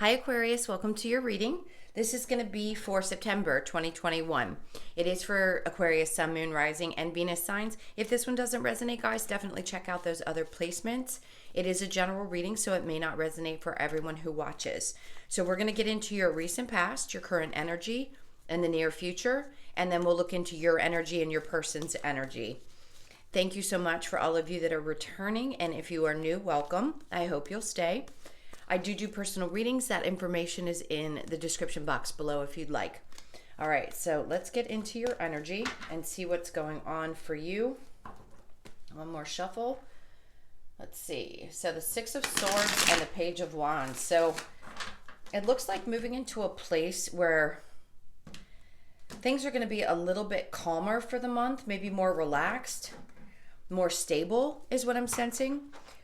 Hi Aquarius, welcome to your reading. This is going to be for September 2021. It is for Aquarius, Sun, Moon, Rising, and Venus signs. If this one doesn't resonate, guys, definitely check out those other placements. It is a general reading, so it may not resonate for everyone who watches. So we're going to get into your recent past, your current energy, and the near future, and then we'll look into your energy and your person's energy. Thank you so much for all of you that are returning, and if you are new, welcome. I hope you'll stay. I do personal readings. That information is in the description box below if you'd like. All right, so let's get into your energy and see what's going on for you. One more shuffle. Let's see. So the Six of Swords and the Page of Wands. So it looks like moving into a place where things are going to be a little bit calmer for the month, maybe more relaxed, more stable is what I'm sensing.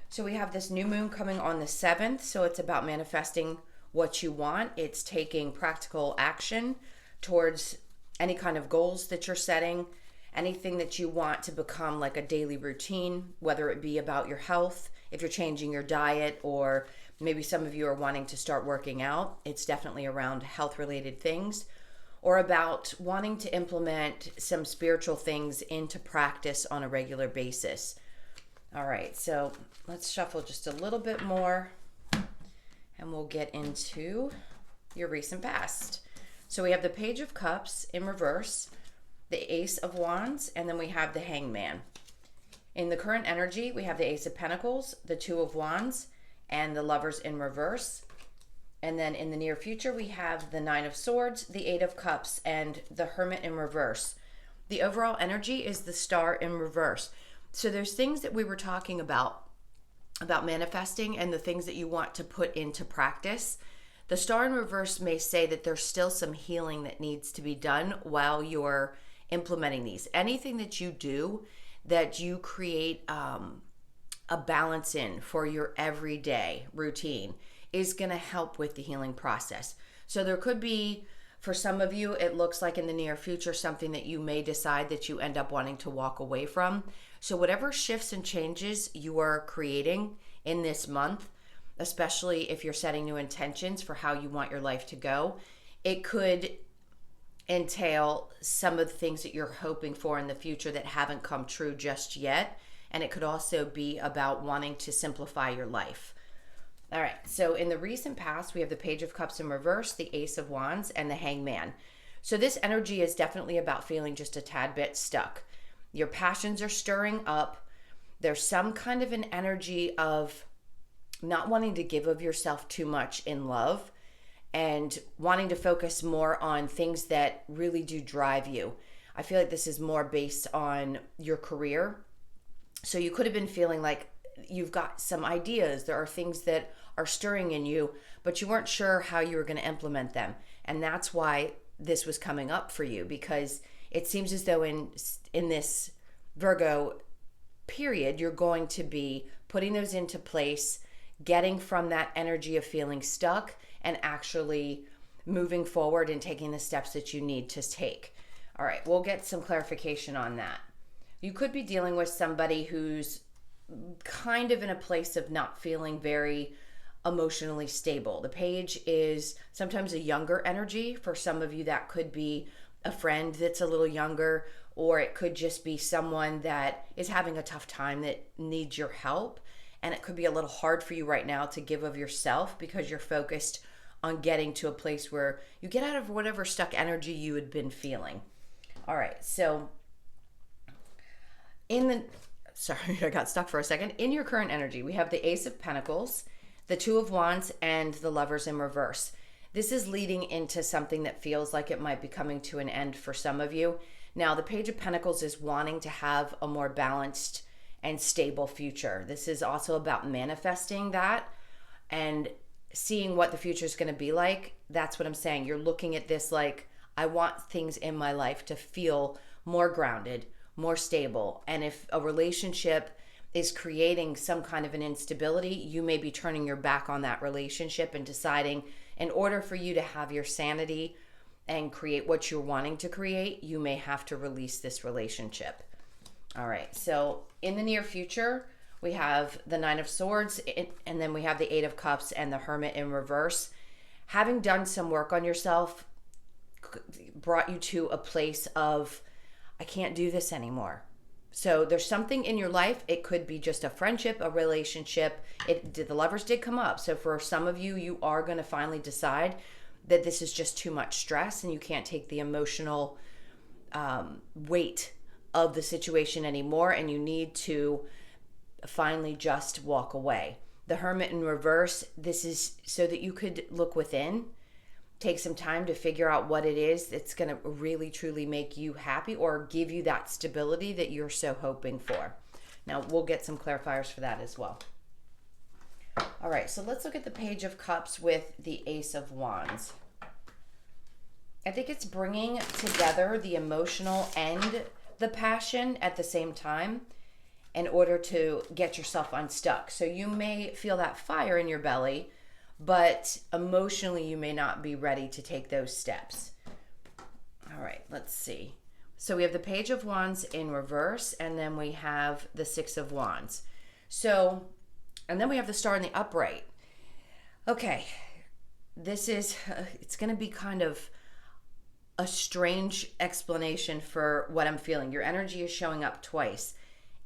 So we have this new moon coming on the 7th, so it's about manifesting what you want. It's taking practical action towards any kind of goals that you're setting, anything that you want to become like a daily routine, whether it be about your health, if you're changing your diet, or maybe some of you are wanting to start working out. It's definitely around health-related things, or about wanting to implement some spiritual things into practice on a regular basis. All right, so let's shuffle just a little bit more and we'll get into your recent past. So we have the Page of Cups in reverse, the Ace of Wands, and then we have the Hangman. In the current energy, we have the Ace of Pentacles, the Two of Wands, and the Lovers in reverse. And then in the near future, we have the Nine of Swords, the Eight of Cups, and the Hermit in reverse. The overall energy is the Star in reverse. So there's things that we were talking about manifesting and the things that you want to put into practice. The Star in reverse may say that there's still some healing that needs to be done while you're implementing these. Anything that you do that you create a balance in for your everyday routine is going to help with the healing process. So there could be, for some of you, it looks like in the near future, something that you may decide that you end up wanting to walk away from. So whatever shifts and changes you are creating in this month, especially if you're setting new intentions for how you want your life to go, it could entail some of the things that you're hoping for in the future that haven't come true just yet. And it could also be about wanting to simplify your life. All right, so in the recent past, we have the Page of Cups in reverse, the Ace of Wands, and the Hangman. So this energy is definitely about feeling just a tad bit stuck. Your passions are stirring up. There's some kind of an energy of not wanting to give of yourself too much in love and wanting to focus more on things that really do drive you. I feel like this is more based on your career. So you could have been feeling like you've got some ideas. There are things that are stirring in you, but you weren't sure how you were going to implement them. And that's why this was coming up for you, because it seems as though in this Virgo period, you're going to be putting those into place, getting from that energy of feeling stuck and actually moving forward and taking the steps that you need to take. All right, we'll get some clarification on that. You could be dealing with somebody who's kind of in a place of not feeling very emotionally stable. The page is sometimes a younger energy. For some of you, that could be a friend that's a little younger, or it could just be someone that is having a tough time that needs your help. And it could be a little hard for you right now to give of yourself because you're focused on getting to a place where you get out of whatever stuck energy you had been feeling. All right, so sorry, I got stuck for a second. In your current energy, we have the Ace of Pentacles, the Two of Wands, and the Lovers in reverse. This is leading into something that feels like it might be coming to an end for some of you. Now, the Page of Pentacles is wanting to have a more balanced and stable future. This is also about manifesting that and seeing what the future is going to be like. That's what I'm saying. You're looking at this like, I want things in my life to feel more grounded, more stable. And if a relationship is creating some kind of an instability, you may be turning your back on that relationship and deciding, in order for you to have your sanity and create what you're wanting to create, you may have to release this relationship. All right, so in the near future, we have the Nine of Swords, and then we have the Eight of Cups and the Hermit in reverse. having done some work on yourself brought you to a place of, I can't do this anymore. So there's something in your life. It could be just a friendship, a relationship. The Lovers did come up. So for some of you, you are going to finally decide that this is just too much stress and you can't take the emotional weight of the situation anymore, and you need to finally just walk away. The Hermit in reverse, this is so that you could look within, take some time to figure out what it is that's going to really truly make you happy or give you that stability that you're so hoping for. Now we'll get some clarifiers for that as well. All right, so let's look at the Page of Cups with the Ace of Wands. I think it's bringing together the emotional and the passion at the same time in order to get yourself unstuck. So you may feel that fire in your belly, but emotionally you may not be ready to take those steps. All right, let's see. So we have the Page of Wands in reverse, and then we have the Six of Wands. So, and then we have the Star in the upright. Okay, this is, it's going to be kind of a strange explanation for what I'm feeling. Your energy is showing up twice.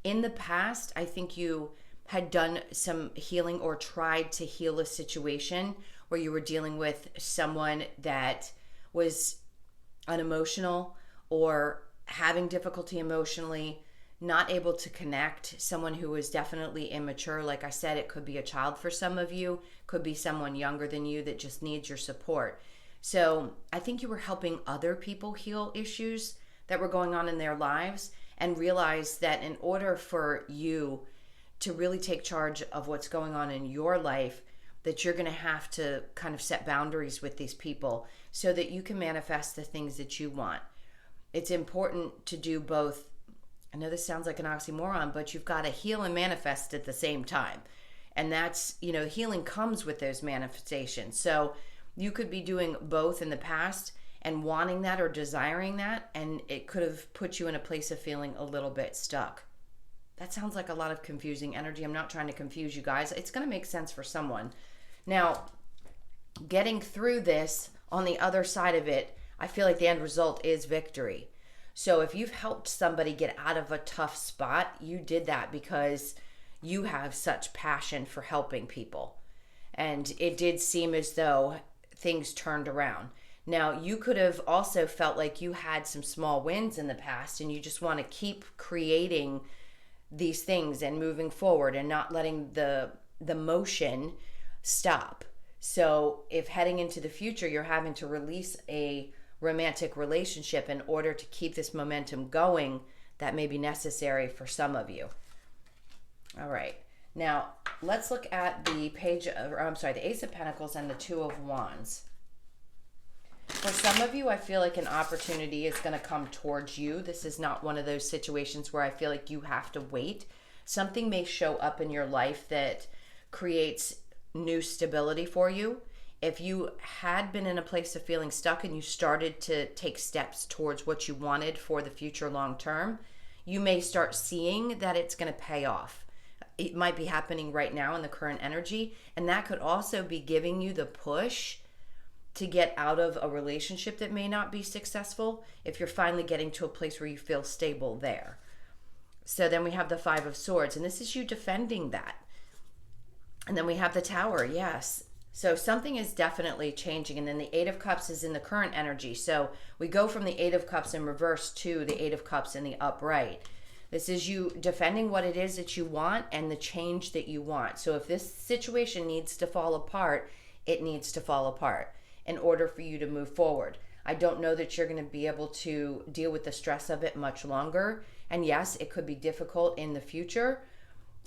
In the past, I think you had done some healing or tried to heal a situation where you were dealing with someone that was unemotional or having difficulty emotionally, not able to connect, someone who was definitely immature. Like I said, it could be a child for some of you, could be someone younger than you that just needs your support. So I think you were helping other people heal issues that were going on in their lives, and realize that in order for you to really take charge of what's going on in your life, that you're going to have to kind of set boundaries with these people so that you can manifest the things that you want. It's important to do both. I know this sounds like an oxymoron, but you've got to heal and manifest at the same time. And that's, healing comes with those manifestations. So you could be doing both in the past and wanting that or desiring that, and it could have put you in a place of feeling a little bit stuck. That sounds like a lot of confusing energy. I'm not trying to confuse you guys. It's going to make sense for someone. Now, getting through this, on the other side of it, I feel like the end result is victory. So if you've helped somebody get out of a tough spot, you did that because you have such passion for helping people. And it did seem as though things turned around. Now, you could have also felt like you had some small wins in the past, and you just want to keep creating these things and moving forward and not letting the motion stop. So if heading into the future, you're having to release a romantic relationship in order to keep this momentum going, that may be necessary for some of you. All right. Now, let's look at the the Ace of Pentacles and the Two of Wands. For some of you, I feel like an opportunity is going to come towards you. This is not one of those situations where I feel like you have to wait. Something may show up in your life that creates new stability for you. If you had been in a place of feeling stuck and you started to take steps towards what you wanted for the future long term, you may start seeing that it's going to pay off. It might be happening right now in the current energy, and that could also be giving you the push to get out of a relationship that may not be successful if you're finally getting to a place where you feel stable there. So then we have the Five of Swords, and this is you defending that. And then we have the Tower, yes. So something is definitely changing. And then the Eight of Cups is in the current energy. So we go from the Eight of Cups in reverse to the Eight of Cups in the upright. This is you defending what it is that you want and the change that you want. So if this situation needs to fall apart, it needs to fall apart in order for you to move forward. I don't know that you're going to be able to deal with the stress of it much longer. And yes, it could be difficult in the future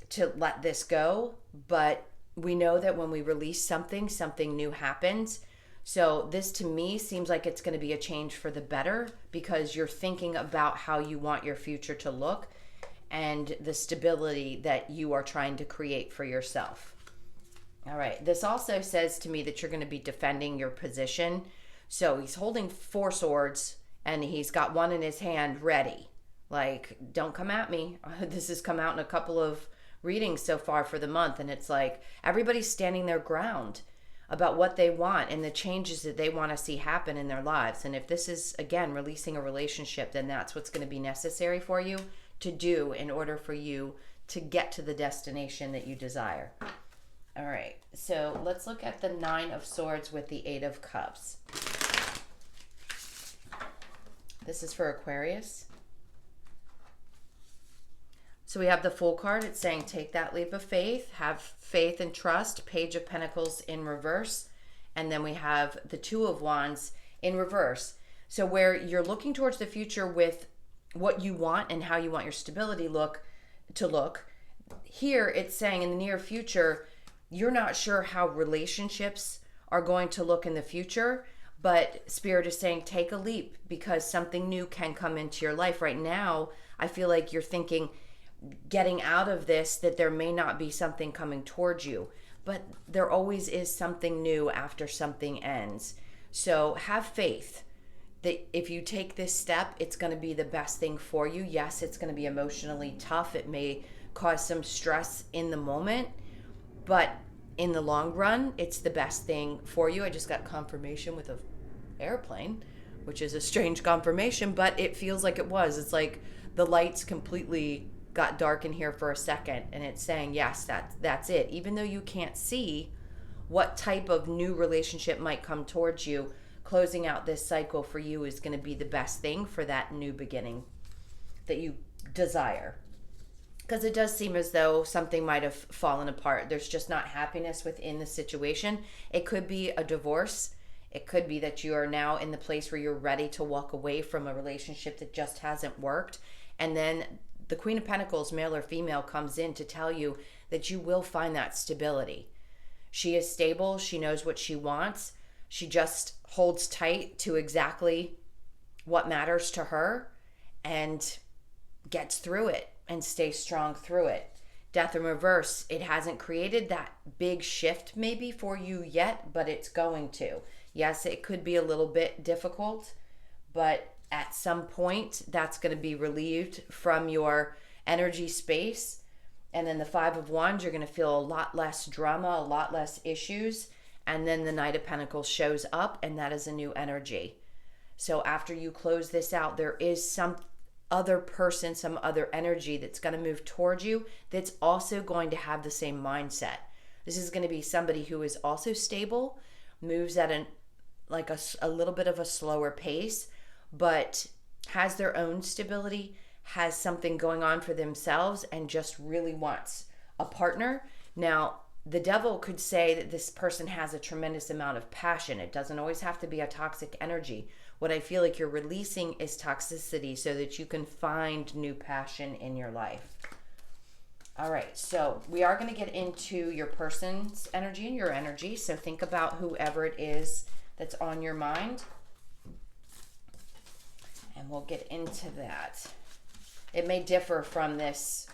to let this go, but we know that when we release something, something new happens. So this to me seems like it's going to be a change for the better because you're thinking about how you want your future to look and the stability that you are trying to create for yourself. All right, this also says to me that you're going to be defending your position. So he's holding 4 swords and he's got one in his hand ready. Like, don't come at me. This has come out in a couple of readings so far for the month, and it's like everybody's standing their ground. about what they want and the changes that they want to see happen in their lives. And if this is, again, releasing a relationship, then that's what's going to be necessary for you to do in order for you to get to the destination that you desire. All right, so let's look at the 9 of Swords with the 8 of Cups. This is for Aquarius. So we have the Fool card. It's saying take that leap of faith, have faith and trust. Page of Pentacles in reverse. And then we have the 2 of Wands in reverse. So where you're looking towards the future with what you want and how you want your stability to look. Here it's saying in the near future, you're not sure how relationships are going to look in the future, but Spirit is saying take a leap because something new can come into your life. Right now, I feel like you're thinking getting out of this, that there may not be something coming towards you, but there always is something new after something ends. So have faith that if you take this step, it's going to be the best thing for you. Yes, it's going to be emotionally tough. It may cause some stress in the moment, but in the long run, it's the best thing for you. I just got confirmation with an airplane, which is a strange confirmation, but it feels like it was. It's like the lights completely got dark in here for a second, and it's saying, yes, that's it. Even though you can't see what type of new relationship might come towards you, closing out this cycle for you is going to be the best thing for that new beginning that you desire. Because it does seem as though something might have fallen apart. There's just not happiness within the situation. It could be a divorce. It could be that you are now in the place where you're ready to walk away from a relationship that just hasn't worked. And then the Queen of Pentacles, male or female, comes in to tell you that you will find that stability. She is stable. She knows what she wants. She just holds tight to exactly what matters to her and gets through it and stays strong through it. Death in reverse, it hasn't created that big shift maybe for you yet, but it's going to. Yes, it could be a little bit difficult, but at some point that's going to be relieved from your energy space. And then the 5 of Wands, you're going to feel a lot less drama, a lot less issues. And then the Knight of Pentacles shows up, and that is a new energy. So after you close this out, there is some other person, some other energy that's going to move towards you that's also going to have the same mindset. This is going to be somebody who is also stable, moves at a little bit of a slower pace, but has their own stability, has something going on for themselves, and just really wants a partner. Now, the devil could say that this person has a tremendous amount of passion. It doesn't always have to be a toxic energy. What I feel like you're releasing is toxicity so that you can find new passion in your life. All right, so we are going to get into your person's energy and your energy. So think about whoever it is that's on your mind. And we'll get into that. It may differ from this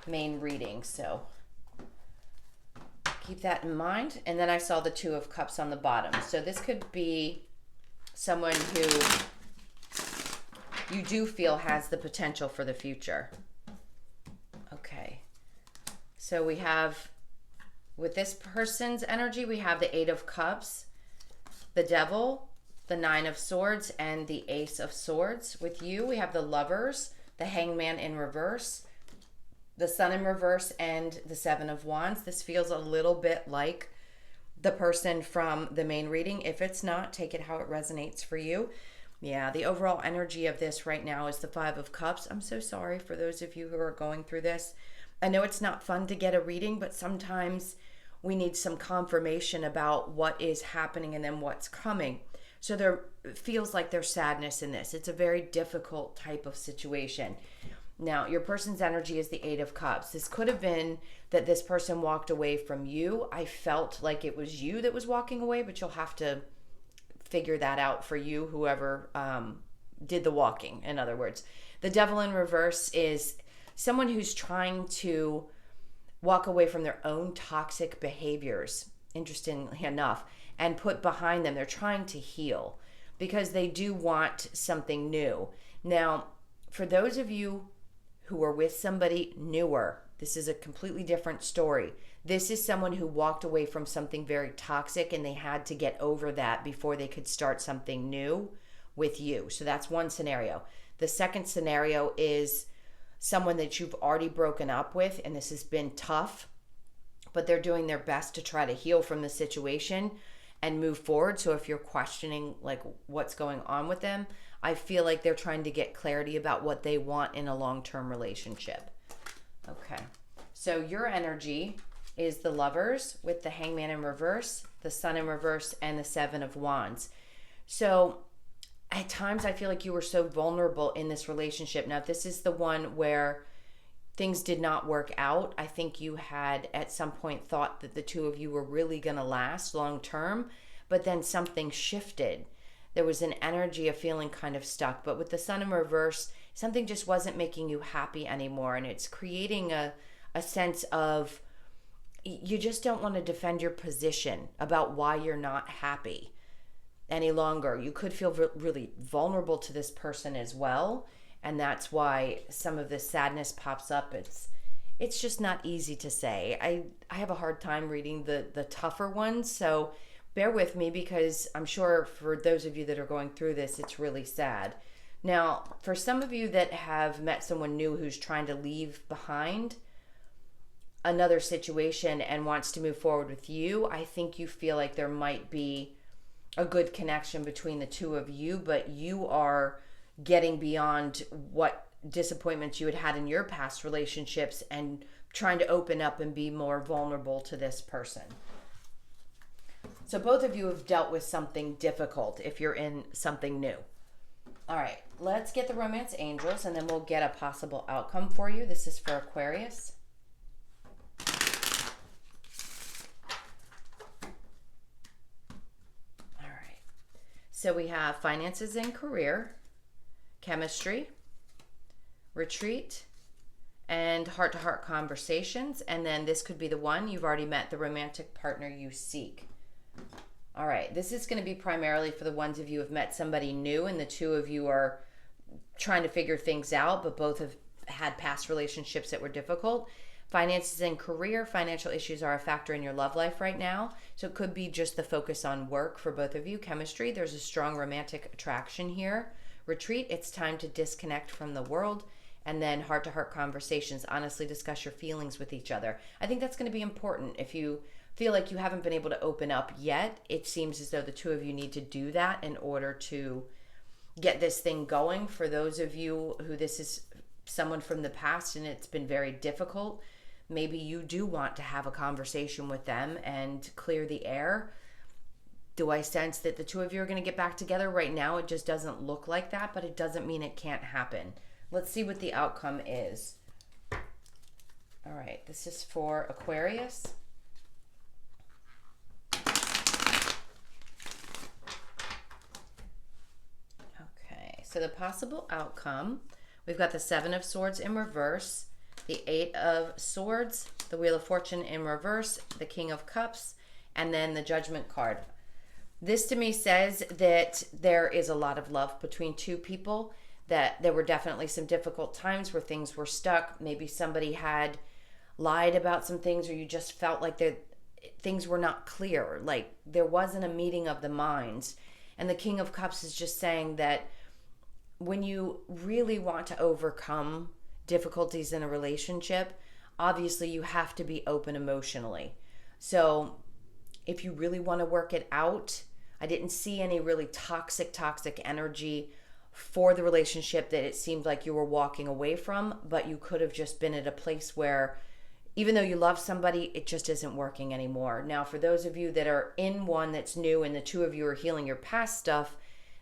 main reading, so keep that in mind. And then I saw the 2 of Cups on the bottom. So this could be someone who you do feel has the potential for the future. Okay. So we have, with this person's energy, we have the 8 of Cups, the Devil, the 9 of Swords, and the Ace of Swords. With you, we have the Lovers, the Hangman in reverse, the Sun in reverse, and the 7 of Wands. This feels a little bit like the person from the main reading. If it's not, take it how it resonates for you. Yeah, the overall energy of this right now is the 5 of Cups. I'm so sorry for those of you who are going through this. I know it's not fun to get a reading, but sometimes we need some confirmation about what is happening and then what's coming. So there feels like there's sadness in this. It's a very difficult type of situation. Now, your person's energy is the 8 of Cups. This could have been that this person walked away from you. I felt like it was you that was walking away, but you'll have to figure that out for you, whoever did the walking, in other words. The Devil in reverse is someone who's trying to walk away from their own toxic behaviors, interestingly enough, and put behind them. They're trying to heal because they do want something new. Now, for those of you who are with somebody newer, this is a completely different story. This is someone who walked away from something very toxic and they had to get over that before they could start something new with you. So that's one scenario. The second scenario is someone that you've already broken up with, and this has been tough, but they're doing their best to try to heal from the situation and move forward. So if you're questioning like what's going on with them, I feel like they're trying to get clarity about what they want in a long-term relationship. Okay. So your energy is the Lovers with the Hangman in reverse, the Sun in reverse, and the Seven of Wands. So at times I feel like you were so vulnerable in this relationship. Now, if this is the one where things did not work out, I think you had at some point thought that the two of you were really going to last long term, but then something shifted. There was an energy of feeling kind of stuck. But with the Sun in reverse, something just wasn't making you happy anymore. And it's creating a sense of you just don't want to defend your position about why you're not happy any longer. You could feel really vulnerable to this person as well. And that's why some of this sadness pops up. It's just not easy to say. I have a hard time reading the tougher ones. So bear with me, because I'm sure for those of you that are going through this, it's really sad. Now, for some of you that have met someone new who's trying to leave behind another situation and wants to move forward with you, I think you feel like there might be a good connection between the two of you, but you are getting beyond what disappointments you had had in your past relationships and trying to open up and be more vulnerable to this person. So both of you have dealt with something difficult if you're in something new. All right, let's get the romance angels and then we'll get a possible outcome for you. This is for Aquarius. All right, so we have finances and career, chemistry, retreat, and heart-to-heart conversations. And then this could be the one you've already met, the romantic partner you seek. All right, this is going to be primarily for the ones of you who have met somebody new and the two of you are trying to figure things out, but both have had past relationships that were difficult. Finances and career, financial issues are a factor in your love life right now. So it could be just the focus on work for both of you. Chemistry, there's a strong romantic attraction here. Retreat, it's time to disconnect from the world. And then heart-to-heart conversations, honestly discuss your feelings with each other. I think that's going to be important. If you feel like you haven't been able to open up yet, it seems as though the two of you need to do that in order to get this thing going. For those of you who this is someone from the past and it's been very difficult, maybe you do want to have a conversation with them and clear the air. Do I sense that the two of you are going to get back together? Right now, it just doesn't look like that, but it doesn't mean it can't happen. Let's see what the outcome is. All right, this is for Aquarius. Okay, so the possible outcome, we've got the Seven of Swords in reverse, the Eight of Swords, the Wheel of Fortune in reverse, the King of Cups, and then the Judgment card. This to me says that there is a lot of love between two people, that there were definitely some difficult times where things were stuck. Maybe somebody had lied about some things, or you just felt like things were not clear, like there wasn't a meeting of the minds. And the King of Cups is just saying that when you really want to overcome difficulties in a relationship, obviously you have to be open emotionally. So if you really want to work it out, I didn't see any really toxic energy for the relationship that it seemed like you were walking away from, but you could have just been at a place where even though you love somebody, it just isn't working anymore. Now, for those of you that are in one that's new and the two of you are healing your past stuff,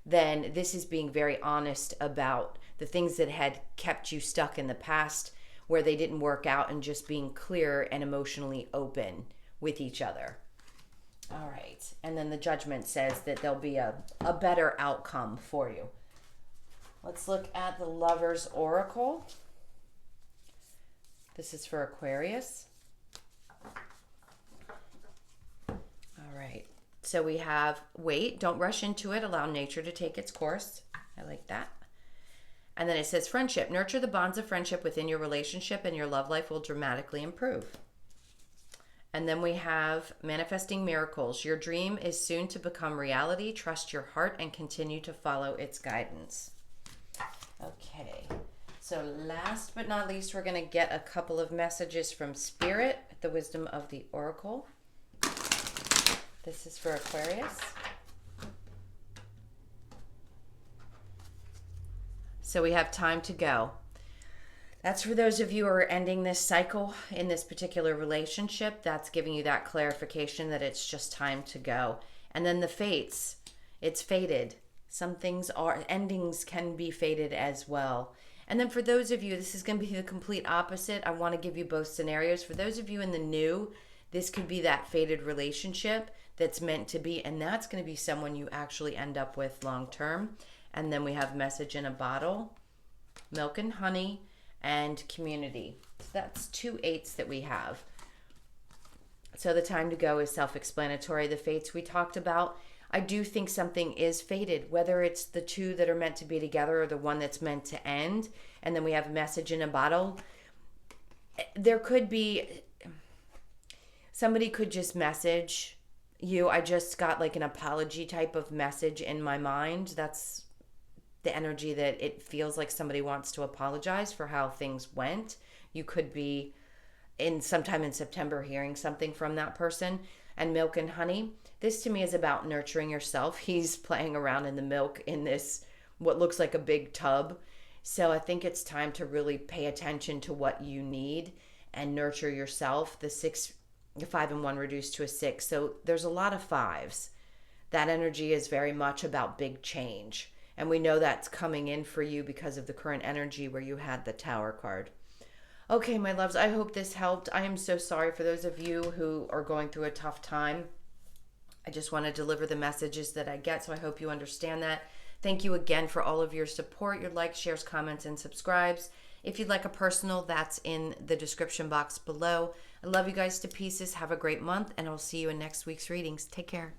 then this is being very honest about the things that had kept you stuck in the past where they didn't work out, and just being clear and emotionally open with each other. All right. And then the Judgment says that there'll be a better outcome for you. Let's look at the Lover's Oracle. This is for Aquarius. All right. So we have wait, don't rush into it. Allow nature to take its course. I like that. And then it says friendship. Nurture the bonds of friendship within your relationship and your love life will dramatically improve. And then we have manifesting miracles. Your dream is soon to become reality. Trust your heart and continue to follow its guidance. Okay. So last but not least, we're going to get a couple of messages from Spirit, the wisdom of the Oracle. This is for Aquarius. So we have time to go. That's for those of you who are ending this cycle in this particular relationship. That's giving you that clarification that it's just time to go. And then the fates, it's fated. Some things are, endings can be fated as well. And then for those of you, this is going to be the complete opposite. I want to give you both scenarios. For those of you in the new, this could be that fated relationship that's meant to be. And that's going to be someone you actually end up with long term. And then we have message in a bottle, milk and honey, and community. So that's 2 8s that we have. So the time to go is self-explanatory. The fates we talked about. I do think something is fated, whether it's the two that are meant to be together or the one that's meant to end. And then we have a message in a bottle. There could be, somebody could just message you. I just got like an apology type of message in my mind. That's the energy that it feels like somebody wants to apologize for how things went. You could be sometime in September hearing something from that person. And milk and honey, this to me is about nurturing yourself. He's playing around in the milk in this what looks like a big tub. So I think it's time to really pay attention to what you need and nurture yourself. The 5 and 1 reduced to a 6. So there's a lot of 5s. That energy is very much about big change. And we know that's coming in for you because of the current energy where you had the Tower card. Okay, my loves, I hope this helped. I am so sorry for those of you who are going through a tough time. I just want to deliver the messages that I get, so I hope you understand that. Thank you again for all of your support, your likes, shares, comments, and subscribes. If you'd like a personal, that's in the description box below. I love you guys to pieces. Have a great month, and I'll see you in next week's readings. Take care.